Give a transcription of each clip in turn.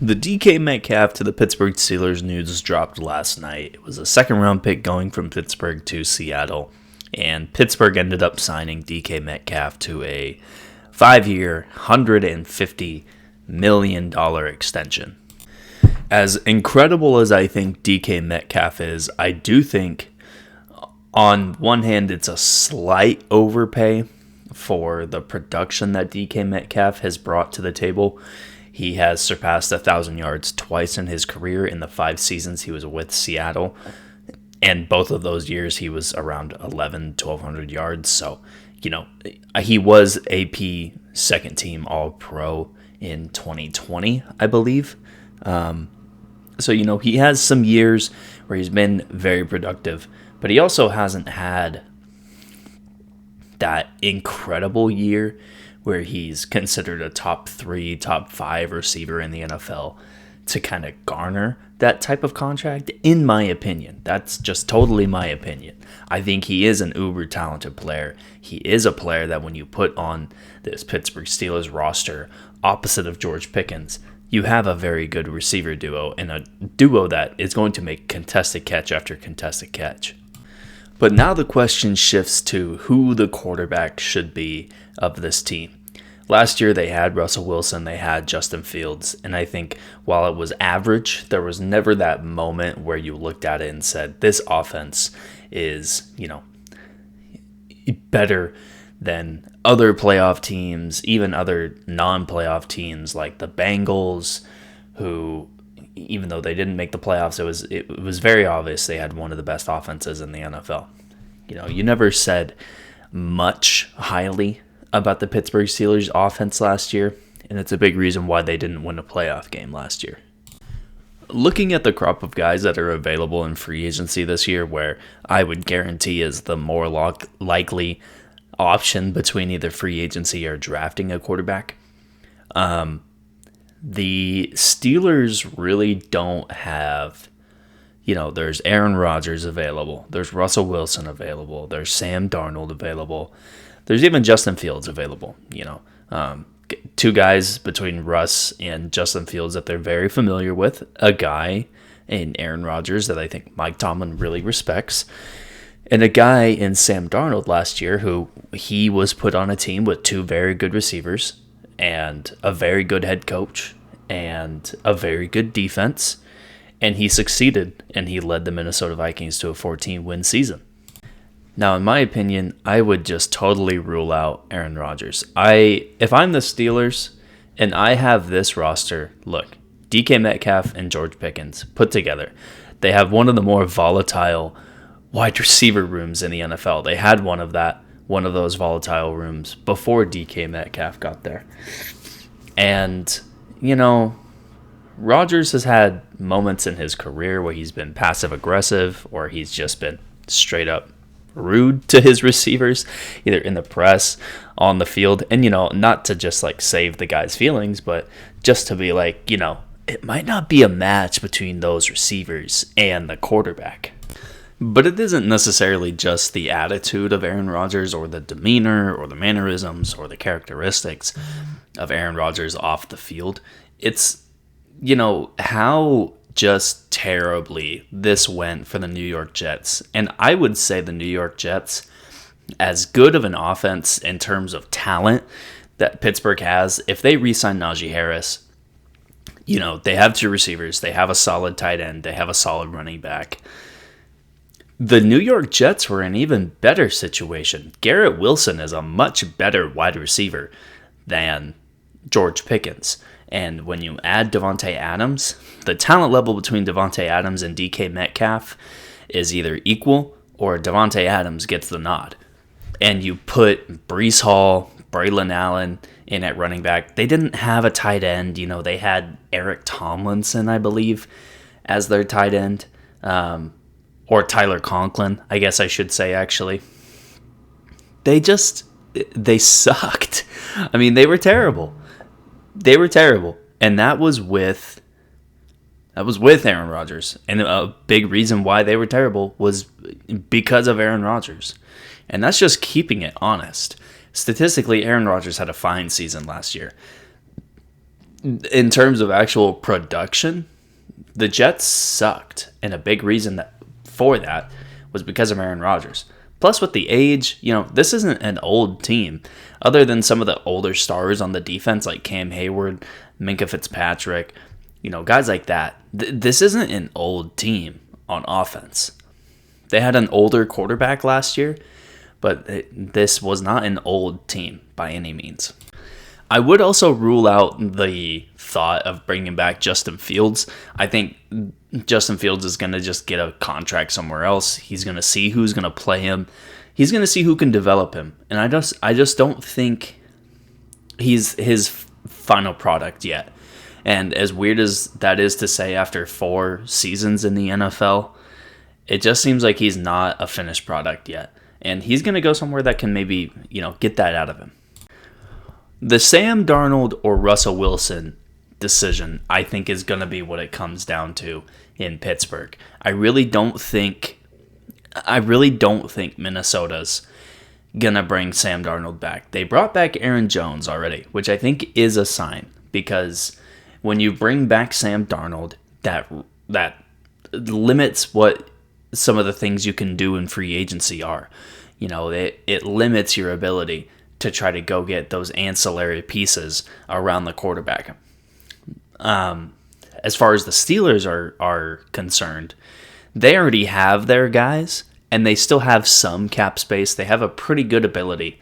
The DK Metcalf to the Pittsburgh Steelers news dropped last night. It was a second-round pick going from Pittsburgh to Seattle, and Pittsburgh ended up signing DK Metcalf to a 5-year, $150 million extension. As incredible as I think DK Metcalf is, I do think, on one hand, it's a slight overpay for the production that DK Metcalf has brought to the table. He has surpassed 1,000 yards twice in his career in the 5 seasons he was with Seattle. And both of those years, he was around 1,200 yards. So, he was AP second team All-Pro in 2020, I believe. So, he has some years where he's been very productive. But he also hasn't had that incredible year where he's considered a top 3, top 5 receiver in the NFL to kind of garner that type of contract, in my opinion. That's just totally my opinion. I think he is an uber talented player. He is a player that when you put on this Pittsburgh Steelers roster opposite of George Pickens, you have a very good receiver duo, and a duo that is going to make contested catch after contested catch. But now the question shifts to who the quarterback should be of this team. Last year they had Russell Wilson, they had Justin Fields, and I think while it was average, there was never that moment where you looked at it and said, this offense is, better than other playoff teams, even other non-playoff teams like the Bengals, who, even though they didn't make the playoffs, it was very obvious they had one of the best offenses in the NFL. You never said much highly about the Pittsburgh Steelers offense last year, and it's a big reason why they didn't win a playoff game last year. Looking at the crop of guys that are available in free agency this year, where I would guarantee is the more likely option between either free agency or drafting a quarterback, the Steelers really don't have, there's Aaron Rodgers available, there's Russell Wilson available, there's Sam Darnold available, there's even Justin Fields available, 2 guys between Russ and Justin Fields that they're very familiar with, a guy in Aaron Rodgers that I think Mike Tomlin really respects, and a guy in Sam Darnold last year who he was put on a team with 2 very good receivers and a very good head coach and a very good defense, and he succeeded, and he led the Minnesota Vikings to a 14-win season. Now, in my opinion, I would just totally rule out Aaron Rodgers. If I'm the Steelers and I have this roster, look, DK Metcalf and George Pickens put together, they have one of the more volatile wide receiver rooms in the NFL. They had one of those volatile rooms before DK Metcalf got there. And, Rodgers has had moments in his career where he's been passive aggressive or he's just been straight up rude to his receivers, either in the press, on the field, and not to just save the guy's feelings, but just to be it might not be a match between those receivers and the quarterback. But it isn't necessarily just the attitude of Aaron Rodgers or the demeanor or the mannerisms or the characteristics of Aaron Rodgers off the field. It's how just terribly this went for the New York Jets. And I would say the New York Jets, as good of an offense in terms of talent that Pittsburgh has, if they re-sign Najee Harris, they have 2 receivers, they have a solid tight end, they have a solid running back. The New York Jets were in an even better situation. Garrett Wilson is a much better wide receiver than George Pickens. And when you add Davante Adams, the talent level between Davante Adams and DK Metcalf is either equal or Davante Adams gets the nod. And you put Breece Hall, Braylon Allen in at running back. They didn't have a tight end. They had Eric Tomlinson, I believe, as their tight end. Or Tyler Conklin, I guess I should say, actually. They sucked. I mean, they were terrible. And that was with Aaron Rodgers. And a big reason why they were terrible was because of Aaron Rodgers. And that's just keeping it honest. Statistically, Aaron Rodgers had a fine season last year. in terms of actual production, the Jets sucked, and a big reason for that was because of Aaron Rodgers. Plus, with the age, this isn't an old team. Other than some of the older stars on the defense, like Cam Hayward, Minkah Fitzpatrick, guys like that. This isn't an old team on offense. They had an older quarterback last year, but this was not an old team by any means. I would also rule out the thought of bringing back Justin Fields. I think Justin Fields is going to just get a contract somewhere else. He's going to see who's going to play him. He's going to see who can develop him. And I just don't think he's his final product yet. And as weird as that is to say after 4 seasons in the NFL, it just seems like he's not a finished product yet. And he's going to go somewhere that can maybe, get that out of him. The Sam Darnold or Russell Wilson decision, I think, is going to be what it comes down to in Pittsburgh. I really don't think Minnesota's going to bring Sam Darnold back. They brought back Aaron Jones already, which I think is a sign, because when you bring back Sam Darnold, that limits what some of the things you can do in free agency are. It limits your ability to try to go get those ancillary pieces around the quarterback. As far as the Steelers are concerned, they already have their guys, and they still have some cap space. They have a pretty good ability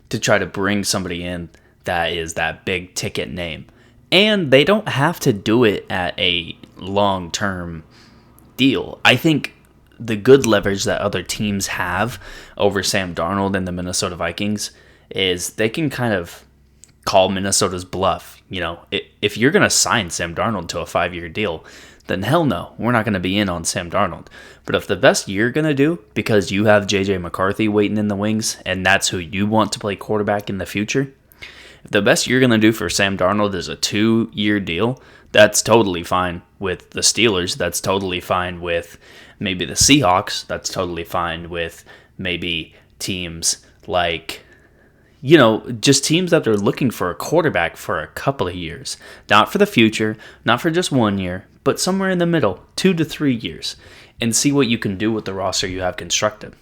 to try to bring somebody in that is that big ticket name. And they don't have to do it at a long-term deal. I think the good leverage that other teams have over Sam Darnold and the Minnesota Vikings is they can kind of call Minnesota's bluff. If you're going to sign Sam Darnold to a 5-year deal, then hell no, we're not going to be in on Sam Darnold. But if the best you're going to do, because you have J.J. McCarthy waiting in the wings, and that's who you want to play quarterback in the future, if the best you're going to do for Sam Darnold is a 2-year deal, that's totally fine with the Steelers. That's totally fine with maybe the Seahawks. That's totally fine with maybe teams like, just teams that are looking for a quarterback for a couple of years. Not for the future, not for just 1 year, but somewhere in the middle, 2 to 3 years, and see what you can do with the roster you have constructed.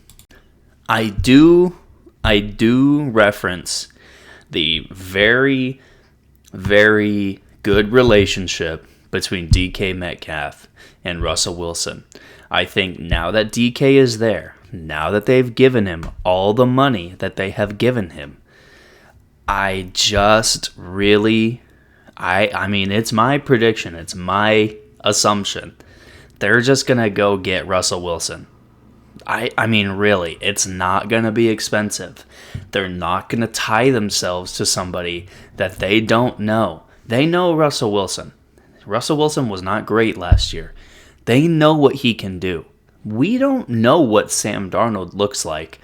I do reference the very, very good relationship between DK Metcalf and Russell Wilson. I think now that DK is there, now that they've given him all the money that they have given him, I just really, I mean, it's my prediction, it's my assumption. They're just going to go get Russell Wilson. I mean, really, it's not going to be expensive. They're not going to tie themselves to somebody that they don't know. They know Russell Wilson. Russell Wilson was not great last year. They know what he can do. We don't know what Sam Darnold looks like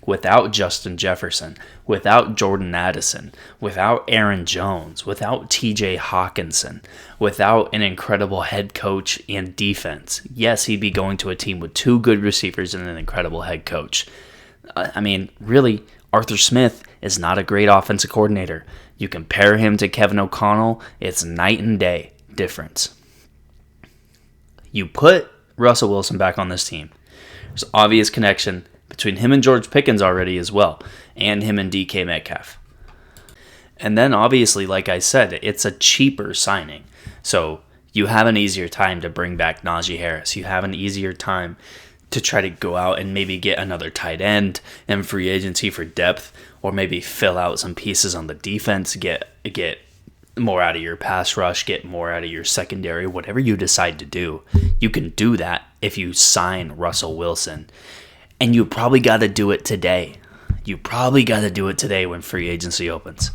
without Justin Jefferson, without Jordan Addison, without Aaron Jones, without TJ Hawkinson, without an incredible head coach and defense. Yes, he'd be going to a team with 2 good receivers and an incredible head coach. I mean, really, Arthur Smith is not a great offensive coordinator. You compare him to Kevin O'Connell, it's night and day difference. You put Russell Wilson back on this team. There's an obvious connection between him and George Pickens already as well, and him and DK Metcalf. And then obviously, like I said, it's a cheaper signing. So you have an easier time to bring back Najee Harris. You have an easier time to try to go out and maybe get another tight end in free agency for depth, or maybe fill out some pieces on the defense, get more out of your pass rush, get more out of your secondary, whatever you decide to do. You can do that if you sign Russell Wilson. And you probably got to do it today. You probably got to do it today when free agency opens.